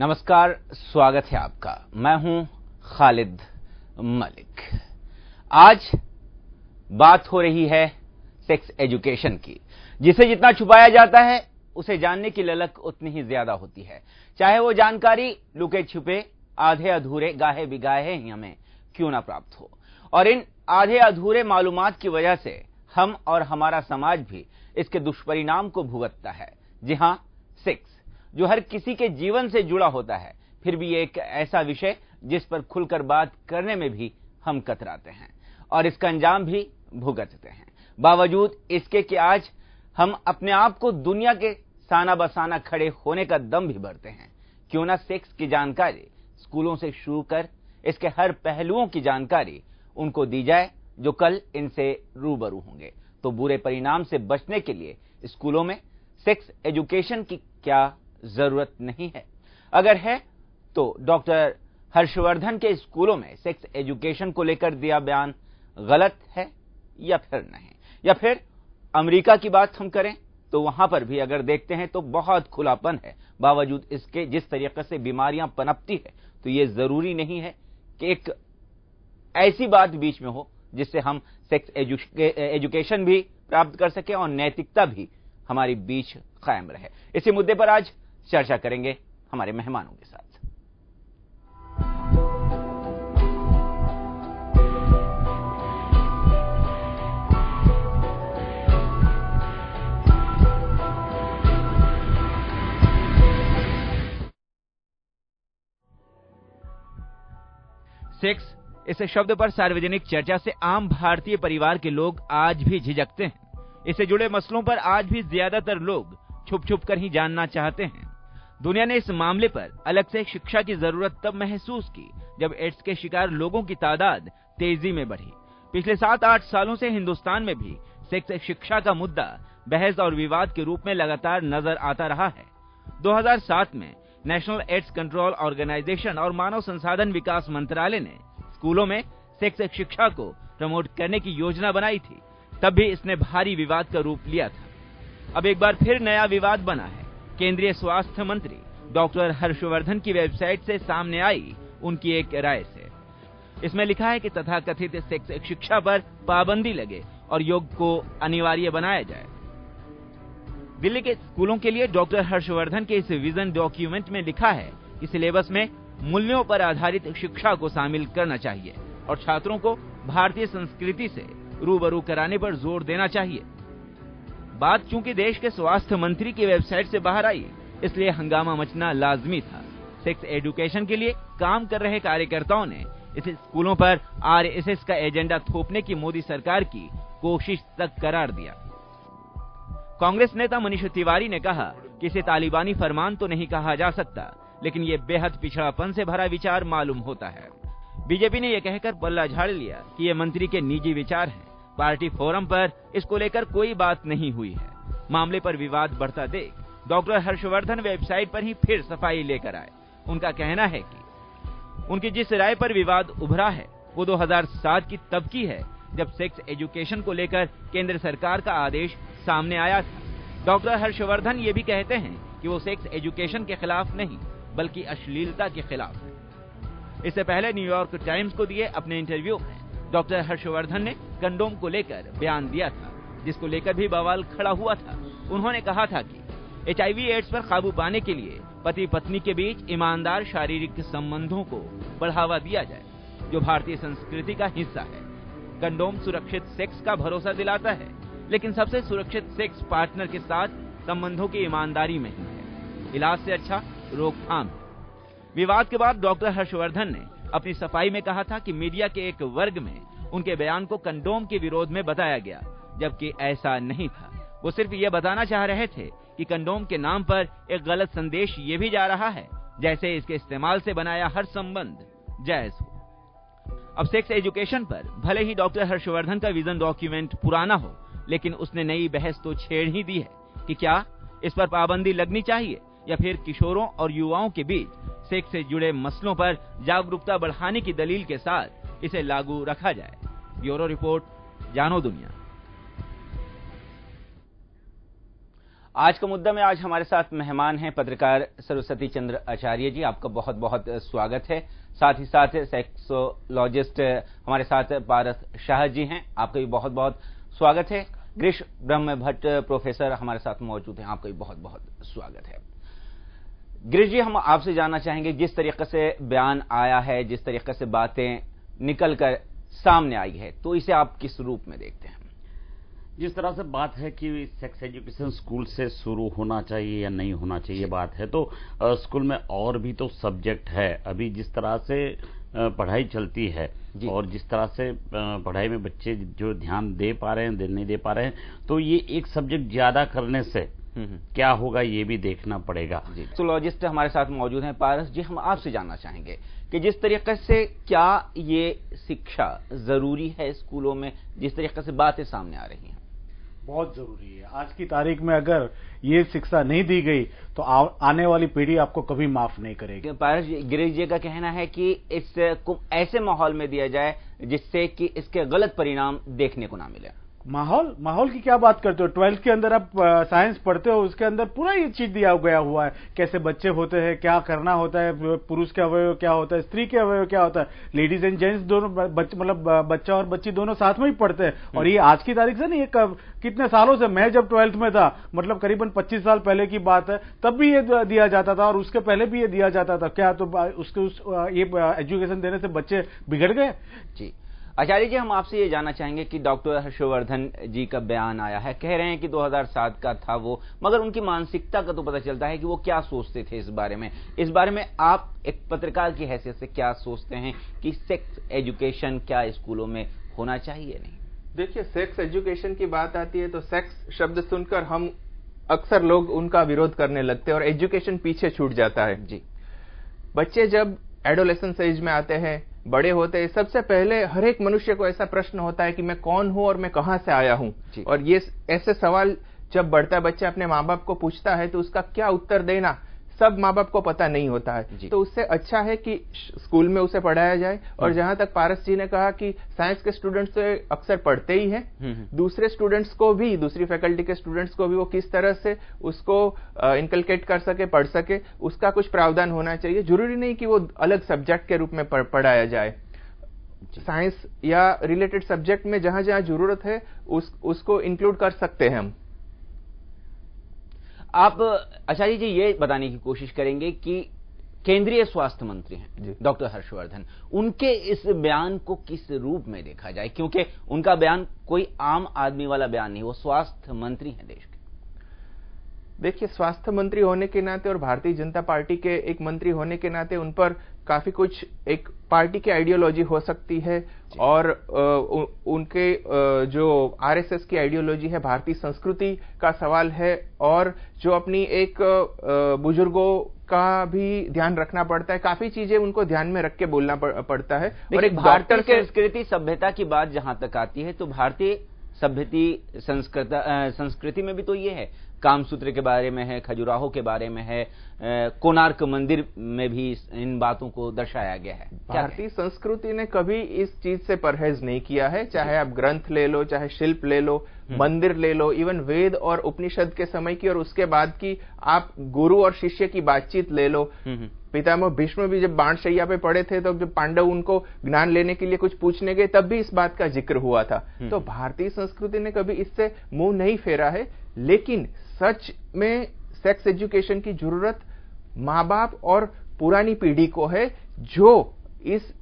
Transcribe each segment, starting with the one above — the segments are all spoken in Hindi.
नमस्कार, स्वागत है आपका। मैं हूं खालिद मलिक। आज बात हो रही है सेक्स एजुकेशन की, जिसे जितना छुपाया जाता है उसे जानने की ललक उतनी ही ज्यादा होती है। चाहे वो जानकारी लुके छुपे, आधे अधूरे, गाहे बिगाहे ही हमें क्यों ना प्राप्त हो। और इन आधे अधूरे मालूमात की वजह से हम और हमारा समाज भी इसके दुष्परिणाम को भुगतता है। जी हां, सेक्स जो हर किसी के जीवन से जुड़ा होता है, फिर भी एक ऐसा विषय जिस पर खुलकर बात करने में भी हम कतराते हैं और इसका अंजाम भी भुगतते हैं। बावजूद इसके कि आज हम अपने आप को दुनिया के साना बसाना खड़े होने का दम भी भरते हैं। क्यों ना सेक्स की जानकारी स्कूलों से शुरू कर इसके हर पहलुओं की जानकारी उनको दी जाए जो कल इनसे रूबरू होंगे। तो बुरे परिणाम से बचने के लिए स्कूलों में सेक्स एजुकेशन की क्या जरूरत नहीं है? अगर है तो डॉक्टर हर्षवर्धन के स्कूलों में सेक्स एजुकेशन को लेकर दिया बयान गलत है या फिर नहीं। या फिर अमेरिका की बात हम करें तो वहां पर भी अगर देखते हैं तो बहुत खुलापन है। बावजूद इसके जिस तरीके से बीमारियां पनपती है, तो यह जरूरी नहीं है कि एक ऐसी बात बीच में हो जिससे हम सेक्स एजुकेशन भी प्राप्त कर सके और नैतिकता भी हमारी बीच कायम रहे। इसी मुद्दे पर आज चर्चा करेंगे हमारे मेहमानों के साथ। सेक्स इस शब्द पर सार्वजनिक चर्चा से आम भारतीय परिवार के लोग आज भी झिझकते हैं। इससे जुड़े मसलों पर आज भी ज्यादातर लोग छुप छुप कर ही जानना चाहते हैं। दुनिया ने इस मामले पर अलग से शिक्षा की जरूरत तब महसूस की जब एड्स के शिकार लोगों की तादाद तेजी में बढ़ी। पिछले 7-8 सालों से हिंदुस्तान में भी सेक्स शिक्षा का मुद्दा बहस और विवाद के रूप में लगातार नजर आता रहा है। 2007 में नेशनल एड्स कंट्रोल ऑर्गेनाइजेशन और मानव संसाधन विकास मंत्रालय ने स्कूलों में सेक्स शिक्षा को प्रमोट करने की योजना बनाई थी। तब भी इसने भारी विवाद का रूप लिया था। अब एक बार फिर नया विवाद बना है। केंद्रीय स्वास्थ्य मंत्री डॉक्टर हर्षवर्धन की वेबसाइट से सामने आई उनकी एक राय से। इसमें लिखा है कि तथाकथित सेक्स शिक्षा पर पाबंदी लगे और योग को अनिवार्य बनाया जाए। दिल्ली के स्कूलों के लिए डॉक्टर हर्षवर्धन के इस विजन डॉक्यूमेंट में लिखा है कि सिलेबस में मूल्यों पर आधारित शिक्षा को शामिल करना चाहिए और छात्रों को भारतीय संस्कृति से रूबरू कराने पर जोर देना चाहिए। बात चूंकि देश के स्वास्थ्य मंत्री की वेबसाइट से बाहर आई, इसलिए हंगामा मचना लाजमी था। सेक्स एजुकेशन के लिए काम कर रहे कार्यकर्ताओं ने इसे स्कूलों पर आरएसएस का एजेंडा थोपने की मोदी सरकार की कोशिश तक करार दिया। कांग्रेस नेता मनीष तिवारी ने कहा कि इसे तालिबानी फरमान तो नहीं कहा जा सकता, लेकिन ये बेहद पिछड़ापन से भरा विचार मालूम होता है। बीजेपी ने यह कहकर पल्ला झाड़ लिया कि ये मंत्री के निजी विचार हैं। पार्टी फोरम पर इसको लेकर कोई बात नहीं हुई है। मामले पर विवाद बढ़ता देख डॉक्टर हर्षवर्धन वेबसाइट पर ही फिर सफाई लेकर आए। उनका कहना है कि उनकी जिस राय पर विवाद उभरा है वो 2007 की तब की है, जब सेक्स एजुकेशन को लेकर केंद्र सरकार का आदेश सामने आया था। डॉक्टर हर्षवर्धन ये भी कहते हैं कि वो सेक्स एजुकेशन के खिलाफ नहीं, बल्कि अश्लीलता के खिलाफ है। इससे पहले न्यूयॉर्क टाइम्स को दिए अपने इंटरव्यू में डॉक्टर हर्षवर्धन ने कंडोम को लेकर बयान दिया था, जिसको लेकर भी बवाल खड़ा हुआ था। उन्होंने कहा था कि एचआईवी एड्स पर काबू पाने के लिए पति पत्नी के बीच ईमानदार शारीरिक संबंधों को बढ़ावा दिया जाए, जो भारतीय संस्कृति का हिस्सा है। कंडोम सुरक्षित सेक्स का भरोसा दिलाता है, लेकिन सबसे सुरक्षित सेक्स पार्टनर के साथ संबंधों की ईमानदारी में ही है। इलाज से अच्छा रोकथाम है। विवाद के बाद डॉक्टर हर्षवर्धन ने अपनी सफाई में कहा था कि मीडिया के एक वर्ग में उनके बयान को कंडोम के विरोध में बताया गया, जबकि ऐसा नहीं था। वो सिर्फ ये बताना चाह रहे थे कि कंडोम के नाम पर एक गलत संदेश ये भी जा रहा है जैसे इसके इस्तेमाल से बनाया हर संबंध जायज हो। अब सेक्स एजुकेशन पर भले ही डॉक्टर हर्षवर्धन का विजन डॉक्यूमेंट पुराना हो, लेकिन उसने नई बहस तो छेड़ ही दी है कि क्या इस पर पाबंदी लगनी चाहिए या फिर किशोरों और युवाओं के बीच सेक्स से जुड़े मसलों पर जागरूकता बढ़ाने की दलील के साथ इसे लागू रखा जाए। ब्यूरो रिपोर्ट, जानो दुनिया। आज का मुद्दा में आज हमारे साथ मेहमान हैं पत्रकार सरस्वती चंद्र आचार्य जी। आपका बहुत बहुत स्वागत है। साथ ही साथ सेक्सोलॉजिस्ट हमारे साथ पारस शाह जी हैं, आपका भी बहुत बहुत स्वागत है। गिरीश ब्रह्म भट्ट प्रोफेसर हमारे साथ मौजूद हैं, आपका भी बहुत बहुत स्वागत है। गिरीश जी, हम आपसे जानना चाहेंगे, जिस तरीके से बयान आया है, जिस तरीके से बातें निकलकर सामने आई है, तो इसे आप किस रूप में देखते हैं? जिस तरह से बात है कि सेक्स एजुकेशन स्कूल से शुरू होना चाहिए या नहीं होना चाहिए बात है, तो स्कूल में और भी तो सब्जेक्ट है। अभी जिस तरह से पढ़ाई चलती है और जिस तरह से पढ़ाई में बच्चे जो ध्यान दे पा रहे हैं, नहीं दे पा रहे हैं, तो ये एक सब्जेक्ट ज्यादा करने से क्या होगा ये भी देखना पड़ेगा। सेक्सोलॉजिस्ट हमारे साथ मौजूद हैं पारस जी, हम आपसे जानना चाहेंगे कि जिस तरीके से क्या ये शिक्षा जरूरी है स्कूलों में, जिस तरीके से बातें सामने आ रही हैं? बहुत जरूरी है। आज की तारीख में अगर ये शिक्षा नहीं दी गई तो आने वाली पीढ़ी आपको कभी माफ नहीं करेगी। पारस जी, गिरीश जी का कहना है कि इसको ऐसे माहौल में दिया जाए जिससे कि इसके गलत परिणाम देखने को ना मिले। माहौल की क्या बात करते हो? 12th के अंदर आप साइंस पढ़ते हो, उसके अंदर पूरा ये चीज दिया गया हुआ है, कैसे बच्चे होते हैं, क्या करना होता है, पुरुष के अवयव क्या होता है, स्त्री के अवयव क्या होता है। लेडीज एंड जेंट्स दोनों मतलब बच्चा और बच्ची दोनों साथ में ही पढ़ते हैं। और ये आज की तारीख से नहीं, ये कितने सालों से, मैं जब 12th में था, मतलब करीबन 25 साल पहले की बात है, तब भी ये दिया जाता था और उसके पहले भी ये दिया जाता था। क्या तो ये एजुकेशन देने से बच्चे बिगड़ गए? जी आचार्य जी, हम आपसे ये जानना चाहेंगे कि डॉक्टर हर्षवर्धन जी का बयान आया है, कह रहे हैं कि 2007 का था वो, मगर उनकी मानसिकता का तो पता चलता है कि वो क्या सोचते थे इस बारे में। इस बारे में आप एक पत्रकार की हैसियत से क्या सोचते हैं कि सेक्स एजुकेशन क्या स्कूलों में होना चाहिए? नहीं, देखिए, सेक्स एजुकेशन की बात आती है तो सेक्स शब्द सुनकर हम अक्सर लोग उनका विरोध करने लगते हैं और एजुकेशन पीछे छूट जाता है। जी, बच्चे जब एडोलेसेंस एज में आते हैं, बड़े होते हैं, सबसे पहले हर एक मनुष्य को ऐसा प्रश्न होता है कि मैं कौन हूं और मैं कहां से आया हूं। और ये ऐसे सवाल जब बढ़ता है, बच्चा अपने माँ बाप को पूछता है तो उसका क्या उत्तर देना सब माँ बाप को पता नहीं होता है। तो उससे अच्छा है कि स्कूल में उसे पढ़ाया जाए। और जहां तक पारस जी ने कहा कि साइंस के स्टूडेंट्स तो अक्सर पढ़ते ही हैं, दूसरे स्टूडेंट्स को भी, दूसरी फैकल्टी के स्टूडेंट्स को भी वो किस तरह से उसको इनकलकेट कर सके, पढ़ सके, उसका कुछ प्रावधान होना चाहिए। जरूरी नहीं कि वो अलग सब्जेक्ट के रूप में पढ़ाया जाए। साइंस या रिलेटेड सब्जेक्ट में जहां जहां जरूरत है उसको इंक्लूड कर सकते हैं हम। आप आचार्य जी ये बताने की कोशिश करेंगे कि केंद्रीय स्वास्थ्य मंत्री हैं डॉक्टर हर्षवर्धन, उनके इस बयान को किस रूप में देखा जाए, क्योंकि उनका बयान कोई आम आदमी वाला बयान नहीं, वो स्वास्थ्य मंत्री हैं देश के। देखिए, स्वास्थ्य मंत्री होने के नाते और भारतीय जनता पार्टी के एक मंत्री होने के नाते उन पर काफी कुछ एक पार्टी की आइडियोलॉजी हो सकती है और उनके जो आरएसएस की आइडियोलॉजी है, भारतीय संस्कृति का सवाल है और जो अपनी एक बुजुर्गों का भी ध्यान रखना पड़ता है। काफी चीजें उनको ध्यान में रख के बोलना पड़ता है। और एक भारतीय संस्कृति सभ्यता की बात जहां तक आती है तो भारतीय सभ्यता संस्कृति में भी तो ये है, कामसूत्र के बारे में है, खजुराहो के बारे में है, कोणार्क मंदिर में भी इन बातों को दर्शाया गया है। भारतीय संस्कृति ने कभी इस चीज से परहेज नहीं किया है, चाहे आप ग्रंथ ले लो, चाहे शिल्प ले लो, मंदिर ले लो, इवन वेद और उपनिषद के समय की और उसके बाद की आप गुरु और शिष्य की बातचीत ले लो। पितामह भीष्म भी जब बाणशैया पे पड़े थे तो जब पांडव उनको ज्ञान लेने के लिए कुछ पूछने गए तब भी इस बात का जिक्र हुआ था। तो भारतीय संस्कृति ने कभी इससे मुंह नहीं फेरा है। लेकिन सच में सेक्स एजुकेशन की जरूरत माँ बाप और पुरानी पीढ़ी को है, जो इस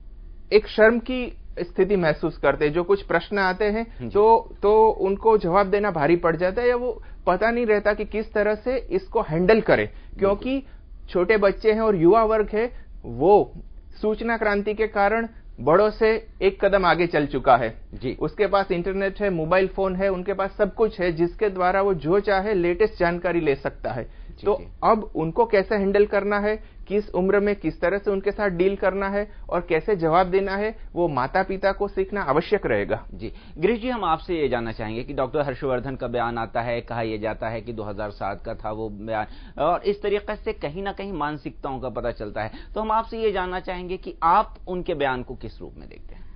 एक शर्म की स्थिति महसूस करते हैं। जो कुछ प्रश्न आते हैं तो उनको जवाब देना भारी पड़ जाता है या वो पता नहीं रहता कि किस तरह से इसको हैंडल करें, क्योंकि छोटे बच्चे हैं और युवा वर्ग है, वो सूचना क्रांति के कारण बड़ों से एक कदम आगे चल चुका है। जी, उसके पास इंटरनेट है, मोबाइल फोन है, उनके पास सब कुछ है जिसके द्वारा वो जो चाहे लेटेस्ट जानकारी ले सकता है। तो अब उनको कैसे हैंडल करना है, किस उम्र में किस तरह से उनके साथ डील करना है और कैसे जवाब देना है, वो माता पिता को सीखना आवश्यक रहेगा। जी गिरीश जी, हम आपसे ये जानना चाहेंगे कि डॉक्टर हर्षवर्धन का बयान आता है, कहा यह जाता है कि 2007 का था वो बयान, और इस तरीके से कहीं ना कहीं मानसिकताओं का पता चलता है। तो हम आपसे ये जानना चाहेंगे कि आप उनके बयान को किस रूप में देखते हैं?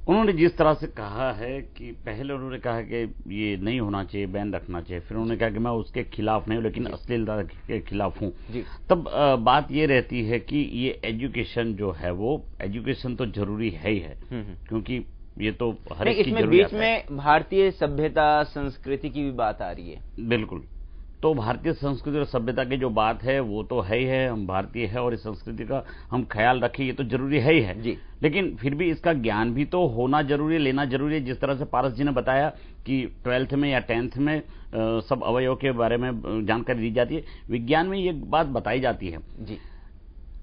उन्होंने जिस तरह से कहा है कि पहले उन्होंने कहा कि ये नहीं होना चाहिए, बैन रखना चाहिए, फिर उन्होंने कहा कि मैं उसके खिलाफ नहीं हूं लेकिन अश्लीलता के खिलाफ हूं, तब बात ये रहती है कि ये एजुकेशन जो है वो एजुकेशन तो जरूरी है ही है, क्योंकि ये तो हर एक की इसमें बीच में भारतीय सभ्यता संस्कृति की भी बात आ रही है। बिल्कुल, तो भारतीय संस्कृति और सभ्यता की जो बात है वो तो है ही है, हम भारतीय है और इस संस्कृति का हम ख्याल रखें ये तो जरूरी है ही है जी। लेकिन फिर भी इसका ज्ञान भी तो होना जरूरी है, लेना जरूरी है। जिस तरह से पारस जी ने बताया कि 12th में या 10th में सब अवयव के बारे में जानकारी दी जाती है, विज्ञान में ये बात बताई जाती है जी।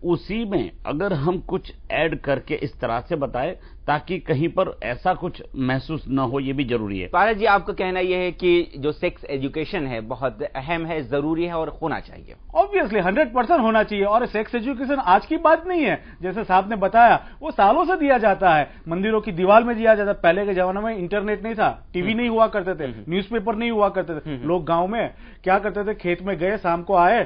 उसी में अगर हम कुछ ऐड करके इस तरह से बताएं ताकि कहीं पर ऐसा कुछ महसूस न हो, ये भी जरूरी है। पारस जी, आपका कहना यह है कि जो सेक्स एजुकेशन है बहुत अहम है, जरूरी है और होना चाहिए। ऑब्वियसली 100% होना चाहिए। और सेक्स एजुकेशन आज की बात नहीं है, जैसे साहब ने बताया वो सालों से दिया जाता है, मंदिरों की दीवार में दिया जाता है। पहले के जमाने में इंटरनेट नहीं था, टीवी नहीं हुआ करते थे, न्यूज़पेपर नहीं हुआ करते थे। लोग गांव में क्या करते थे, खेत में गए, शाम को आए,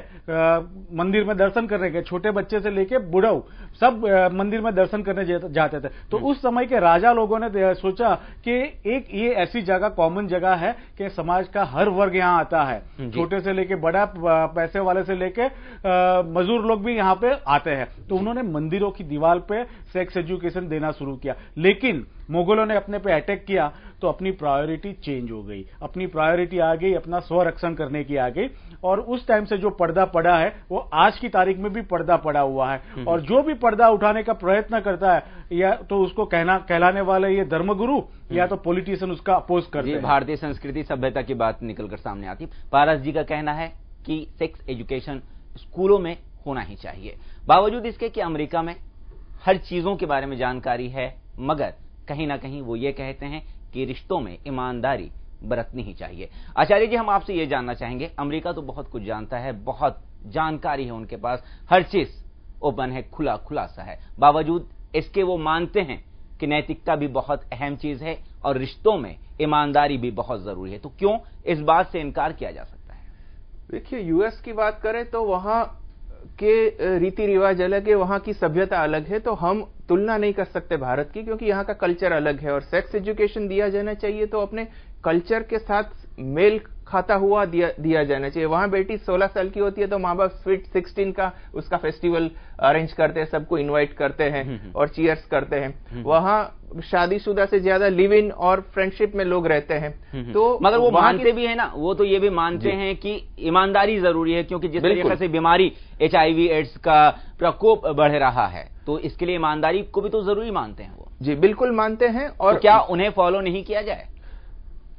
मंदिर में दर्शन करने गए, छोटे बच्चे से लेके बुढ़ऊ सब मंदिर में दर्शन करने जाते थे। तो उस समय के राजा लोगों ने सोचा कि एक ये ऐसी जगह, कॉमन जगह है कि समाज का हर वर्ग यहां आता है, छोटे से लेके बड़ा, पैसे वाले से लेके मजदूर लोग भी यहां पे आते हैं। तो उन्होंने मंदिरों की दीवार पे सेक्स एजुकेशन देना शुरू किया। लेकिन मुगलों ने अपने पे अटैक किया तो अपनी प्रायोरिटी चेंज हो गई, अपनी प्रायोरिटी आ गई अपना स्वरक्षण करने की आ गई। और उस टाइम से जो पर्दा पड़ा है वो आज की तारीख में भी पर्दा पड़ा हुआ है। और जो भी पर्दा उठाने का प्रयत्न करता है या तो उसको कहलाने वाले ये धर्मगुरु या तो पॉलिटिशियन उसका अपोज करते हैं। भारतीय संस्कृति सभ्यता की बात निकलकर सामने आती है। पारस जी का कहना है कि सेक्स एजुकेशन स्कूलों में होना ही चाहिए, बावजूद इसके कि अमेरिका में हर चीजों के बारे में जानकारी है, मगर कहीं ना कहीं वो ये कहते हैं कि रिश्तों में ईमानदारी बरतनी ही चाहिए। आचार्य जी, हम आपसे ये जानना चाहेंगे, अमेरिका तो बहुत कुछ जानता है, बहुत जानकारी है उनके पास, हर चीज ओपन है, खुलासा है, बावजूद इसके वो मानते हैं कि नैतिकता भी बहुत अहम चीज है और रिश्तों में ईमानदारी भी बहुत जरूरी है। तो क्यों इस बात से इनकार किया जा सकता है? देखिए, यूएस की बात करें तो वहां के रीति रिवाज अलग है, वहां की सभ्यता अलग है, तो हम तुलना नहीं कर सकते भारत की, क्योंकि यहाँ का कल्चर अलग है। और सेक्स एजुकेशन दिया जाना चाहिए तो अपने कल्चर के साथ मेल खाता हुआ दिया जाना चाहिए। वहां बेटी 16 साल की होती है तो माँ बाप स्वीट 16 का उसका फेस्टिवल अरेंज करते हैं, सबको इनवाइट करते हैं और चीयर्स करते हैं। वहां शादीशुदा से ज्यादा लिव इन और फ्रेंडशिप में लोग रहते हैं। तो मगर वो मानते भी है ना, वो तो ये भी मानते हैं कि ईमानदारी जरूरी है, क्योंकि जिस तरीके से बीमारी HIV एड्स का प्रकोप बढ़ रहा है तो इसके लिए ईमानदारी को भी तो जरूरी मानते हैं वो। जी बिल्कुल मानते हैं। और तो क्या उन्हें फॉलो नहीं किया जाए?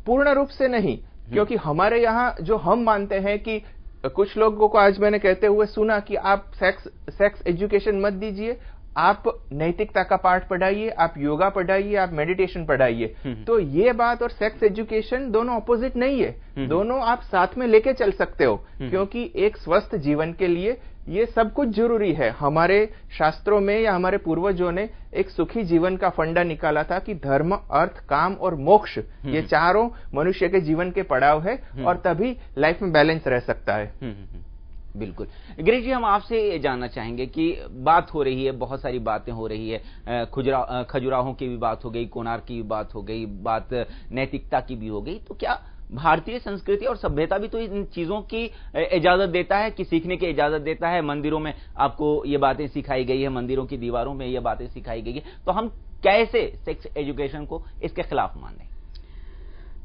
पूर्ण रूप से नहीं, क्योंकि हमारे यहाँ जो हम मानते हैं कि कुछ लोगों को आज मैंने कहते हुए सुना कि आप सेक्स एजुकेशन मत दीजिए, आप नैतिकता का पाठ पढ़ाइए, आप योगा पढ़ाइए, आप मेडिटेशन पढ़ाइए। तो ये बात और सेक्स एजुकेशन दोनों ऑपोजिट नहीं है, दोनों आप साथ में लेके चल सकते हो, क्योंकि एक स्वस्थ जीवन के लिए ये सब कुछ जरूरी है। हमारे शास्त्रों में या हमारे पूर्वजों ने एक सुखी जीवन का फंडा निकाला था कि धर्म, अर्थ, काम और मोक्ष ये चारों मनुष्य के जीवन के पड़ाव है और तभी लाइफ में बैलेंस रह सकता है। बिल्कुल। गिरीश जी, हम आपसे ये जानना चाहेंगे कि बात हो रही है, बहुत सारी बातें हो रही है, खजुराहों की भी बात हो गई, कोणार्क की भी बात हो गई, बात नैतिकता की भी हो गई, तो क्या भारतीय संस्कृति और सभ्यता भी तो इन चीजों की इजाजत देता है कि सीखने की इजाजत देता है? मंदिरों में आपको ये बातें सिखाई गई है, मंदिरों की दीवारों में ये बातें सिखाई गई है, तो हम कैसे सेक्स एजुकेशन को इसके खिलाफ माने?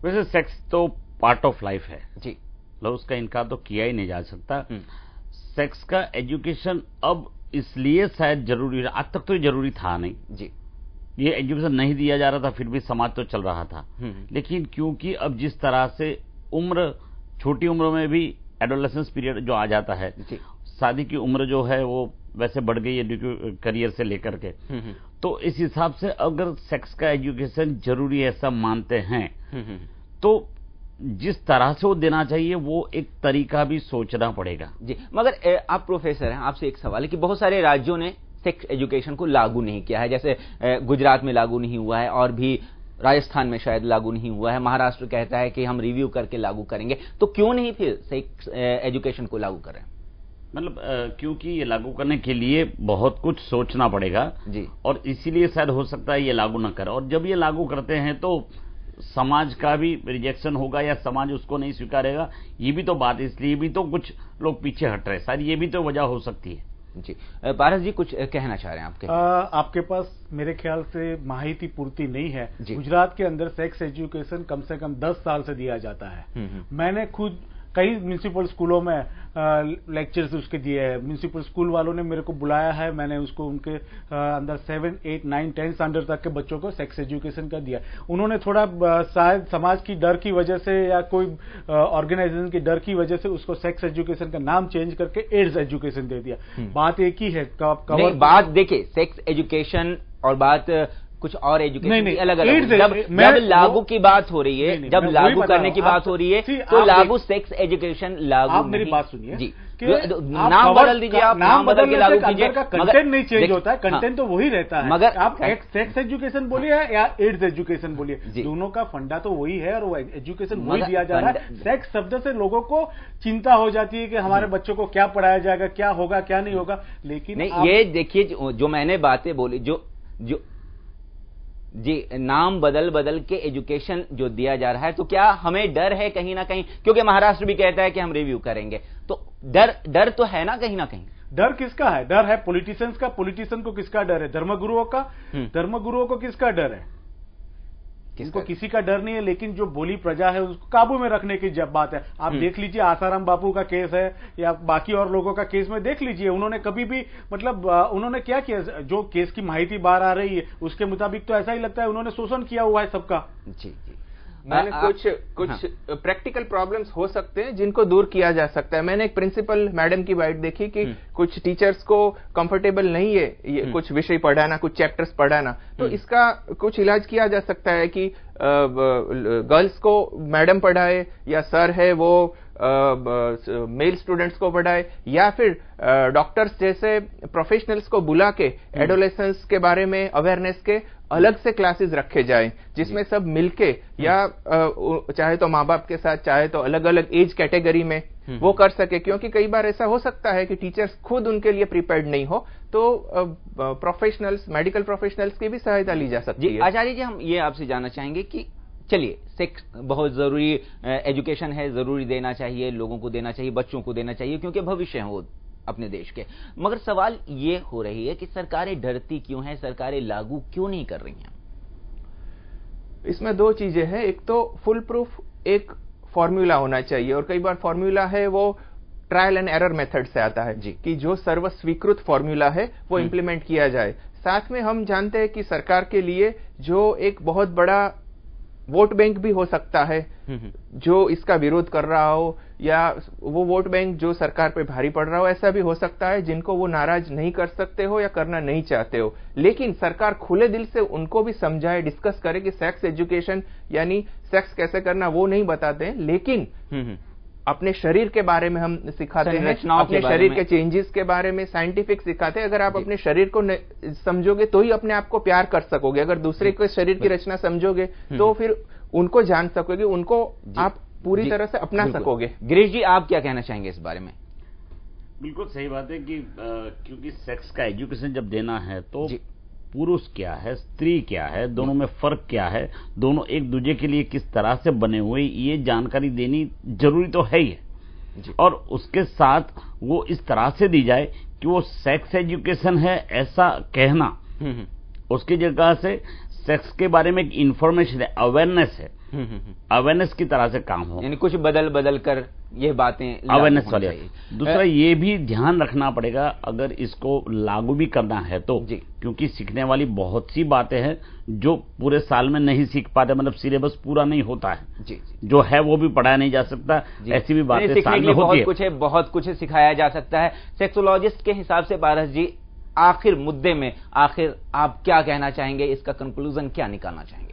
वैसे सेक्स तो पार्ट ऑफ लाइफ है जी, उसका इनकार तो किया ही नहीं जा सकता। सेक्स का एजुकेशन अब इसलिए शायद जरूरी है, आज तक तो जरूरी था नहीं जी, ये एजुकेशन नहीं दिया जा रहा था, फिर भी समाज तो चल रहा था। लेकिन क्योंकि अब जिस तरह से उम्र, छोटी उम्र में भी एडोलेसेंस पीरियड जो आ जाता है, शादी की उम्र जो है वो वैसे बढ़ गई है करियर से लेकर के, तो इस हिसाब से अगर सेक्स का एजुकेशन जरूरी है सब मानते हैं, तो जिस तरह से वो देना चाहिए वो एक तरीका भी सोचना पड़ेगा। जी, मगर आप प्रोफेसर हैं, आपसे एक सवाल है कि बहुत सारे राज्यों ने सेक्स एजुकेशन को लागू नहीं किया है, जैसे गुजरात में लागू नहीं हुआ है और भी राजस्थान में शायद लागू नहीं हुआ है, महाराष्ट्र कहता है कि हम रिव्यू करके लागू करेंगे, तो क्यों नहीं फिर सेक्स एजुकेशन को लागू कर रहे हैं? मतलब क्योंकि ये लागू करने के लिए बहुत कुछ सोचना पड़ेगा जी, और इसीलिए शायद हो सकता है ये लागू न करे, और जब ये लागू करते हैं तो समाज का भी रिजेक्शन होगा या समाज उसको नहीं स्वीकारेगा, ये भी तो बात है, इसलिए भी तो कुछ लोग पीछे हट रहे हैं, शायद ये भी तो वजह हो सकती है। जी पारस जी कुछ कहना चाह रहे हैं आपके? आपके पास मेरे ख्याल से माहिती पूर्ति नहीं है। जी। गुजरात के अंदर सेक्स एजुकेशन कम से कम 10 साल से दिया जाता है। मैंने खुद कई म्यूनिसिपल स्कूलों में लेक्चर्स उसके दिए हैं। म्यूनिसिपल स्कूल वालों ने मेरे को बुलाया है, मैंने उसको उनके अंदर 7, 8, 9, 10 स्टैंडर्ड तक के बच्चों को सेक्स एजुकेशन का दिया। उन्होंने थोड़ा शायद समाज की डर की वजह से या कोई ऑर्गेनाइजेशन की डर की वजह से उसको सेक्स एजुकेशन का नाम चेंज करके एड्स एजुकेशन दे दिया। बात एक ही है, बात देखिए सेक्स एजुकेशन और बात कुछ और एजुकेशन अलग अलग। जब लागू की बात हो रही है, जब लागू करने की बात हो रही है तो लागू सेक्स एजुकेशन लागू। आप मेरी बात सुनिए जी, नाम बदल दीजिए, आप नाम बदल के लागू कीजिए, कंटेंट नहीं चेंज होता है, कंटेंट तो वही रहता है। मगर आप सेक्स एजुकेशन बोलिए या एड्स एजुकेशन बोलिए, दोनों का फंडा तो वही है और वो एजुकेशन वही दिया जा रहा है। सेक्स शब्द से लोगों को चिंता हो जाती है कि हमारे बच्चों को क्या पढ़ाया जाएगा, क्या होगा क्या नहीं होगा। लेकिन नहीं, ये देखिए जो मैंने बातें बोली, जो जी नाम बदल बदल के एजुकेशन जो दिया जा रहा है, तो क्या हमें डर है कहीं ना कहीं? क्योंकि महाराष्ट्र भी कहता है कि हम रिव्यू करेंगे, तो डर तो है ना कहीं ना कहीं। डर किसका है? डर है पॉलिटिशियंस का। पॉलिटिशियन को किसका डर है? धर्मगुरुओं का। धर्मगुरुओं को किसका डर है? इनको किसी का डर नहीं है। लेकिन जो बोली प्रजा है उसको काबू में रखने की जब बात है, आप देख लीजिए आसाराम बापू का केस है या बाकी और लोगों का केस में देख लीजिए, उन्होंने कभी भी मतलब उन्होंने क्या किया? जो केस की माहिती बाहर आ रही है उसके मुताबिक तो ऐसा ही लगता है उन्होंने शोषण किया हुआ है सबका। जी जी, मैंने कुछ प्रैक्टिकल प्रॉब्लम्स हो सकते हैं जिनको दूर किया जा सकता है। मैंने एक प्रिंसिपल मैडम की बाइट देखी कि कुछ टीचर्स को कंफर्टेबल नहीं है ये कुछ विषय पढ़ाना, कुछ चैप्टर्स पढ़ाना, तो इसका कुछ इलाज किया जा सकता है कि गर्ल्स को मैडम पढ़ाए या सर है वो मेल स्टूडेंट्स को पढ़ाए, या फिर डॉक्टर्स जैसे प्रोफेशनल्स को बुला के एडोलेसेंस के बारे में अवेयरनेस के अलग से क्लासेस रखे जाएं, जिसमें सब मिलके या चाहे तो माँ बाप के साथ, चाहे तो अलग अलग एज कैटेगरी में वो कर सके। क्योंकि कई बार ऐसा हो सकता है कि टीचर्स खुद उनके लिए प्रिपेयर्ड नहीं हो, तो प्रोफेशनल्स, मेडिकल प्रोफेशनल्स की भी सहायता ली जा सकती है। आचार्य जी, हम ये आपसे जानना चाहेंगे कि चलिए सेक्स बहुत जरूरी एजुकेशन है, जरूरी देना चाहिए, लोगों को देना चाहिए, बच्चों को देना चाहिए, क्योंकि भविष्य है वो अपने देश के। मगर सवाल ये हो रही है कि सरकारें डरती क्यों हैं, सरकारें लागू क्यों नहीं कर रही हैं? इसमें दो चीजें हैं। एक तो फुल प्रूफ एक फॉर्मूला होना चाहिए, और कई बार फॉर्मूला है वो ट्रायल एंड एरर मेथड से आता है जी, कि जो सर्व स्वीकृत फॉर्मूला है वो इंप्लीमेंट किया जाए। साथ में हम जानते हैं कि सरकार के लिए जो एक बहुत बड़ा वोट बैंक भी हो सकता है जो इसका विरोध कर रहा हो, या वो वोट बैंक जो सरकार पे भारी पड़ रहा हो, ऐसा भी हो सकता है जिनको वो नाराज नहीं कर सकते हो या करना नहीं चाहते हो। लेकिन सरकार खुले दिल से उनको भी समझाए, डिस्कस करे कि सेक्स एजुकेशन यानी सेक्स कैसे करना वो नहीं बताते हैं, लेकिन अपने शरीर के बारे में हम सिखाते हैं, अपने शरीर के चेंजेस के बारे में साइंटिफिक सिखाते हैं। अगर आप अपने शरीर को समझोगे तो ही अपने आप को प्यार कर सकोगे। अगर दूसरे के शरीर की रचना समझोगे तो फिर उनको जान सकोगे, उनको आप पूरी तरह से अपना सकोगे। गिरीश जी, आप क्या कहना चाहेंगे इस बारे में? बिल्कुल सही बात है कि क्योंकि सेक्स का एजुकेशन जब देना है तो पुरुष क्या है, स्त्री क्या है, दोनों में फर्क क्या है, दोनों एक दूसरे के लिए किस तरह से बने हुए, ये जानकारी देनी जरूरी तो है ही, और उसके साथ वो इस तरह से दी जाए कि वो सेक्स एजुकेशन है ऐसा कहना, उसकी जगह से सेक्स के बारे में एक इंफॉर्मेशन है, अवेयरनेस है, अवेयरनेस की तरह से काम हो, यानी कुछ बदल कर ये बातें अवेयरनेस वाले। दूसरा ये भी ध्यान रखना पड़ेगा अगर इसको लागू भी करना है तो, क्योंकि सीखने वाली बहुत सी बातें हैं जो पूरे साल में नहीं सीख पाते, मतलब सिलेबस पूरा नहीं होता है, जो है वो भी पढ़ाया नहीं जा सकता, ऐसी भी बातें साल में होती है। बहुत कुछ सिखाया जा सकता है। सेक्सोलॉजिस्ट के हिसाब से पारस जी, आखिर मुद्दे में आखिर आप क्या कहना चाहेंगे, इसका कंक्लूजन क्या निकालना चाहेंगे?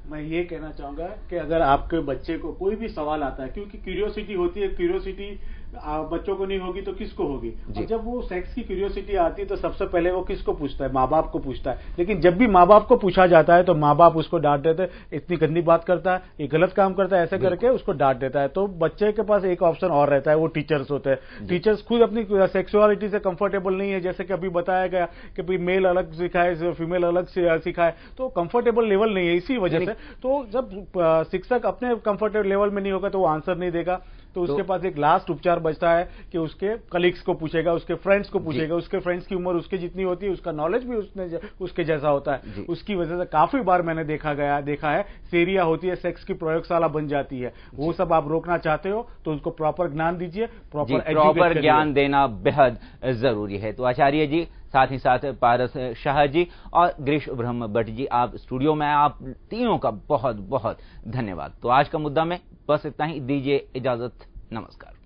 मैं ये कहना चाहूंगा कि अगर आपके बच्चे को कोई भी सवाल आता है, क्योंकि क्यूरियोसिटी होती है, क्यूरियोसिटी बच्चों को नहीं होगी तो किसको होगी। और जब वो सेक्स की क्यूरियोसिटी आती है तो सबसे पहले वो किसको पूछता है, माँ बाप को पूछता है। लेकिन जब भी माँ बाप को पूछा जाता है तो माँ बाप उसको डांट देते हैं, इतनी गंदी बात करता है, ये गलत काम करता है, ऐसे करके उसको डांट देता है। तो बच्चे के पास एक ऑप्शन और रहता है, वो टीचर्स होते हैं। टीचर्स खुद अपनी सेक्सुअलिटी से कंफर्टेबल नहीं है, जैसे कि अभी बताया गया कि भाई मेल अलग सिखाए, फीमेल अलग सिखाए, तो कंफर्टेबल लेवल नहीं है। इसी वजह से तो जब शिक्षक अपने कंफर्टेबल लेवल में नहीं होगा तो वो आंसर नहीं देगा। तो उसके पास एक लास्ट उपचार बचता है कि उसके कलीग्स को पूछेगा, उसके फ्रेंड्स को पूछेगा। उसके फ्रेंड्स की उम्र उसके जितनी होती है, उसका नॉलेज भी उसके जैसा होता है। उसकी वजह से काफी बार मैंने देखा है सेरिया होती है, सेक्स की प्रयोगशाला बन जाती है। वो सब आप रोकना चाहते हो तो उसको प्रॉपर ज्ञान दीजिए, प्रॉपर ज्ञान देना बेहद जरूरी है। तो आचार्य जी, साथ ही साथ पारस शाह जी और गिरीश ब्रह्म भट्ट जी, आप स्टूडियो में, आप तीनों का बहुत बहुत धन्यवाद। तो आज का मुद्दा में बस इतना ही, दीजिए इजाजत, नमस्कार।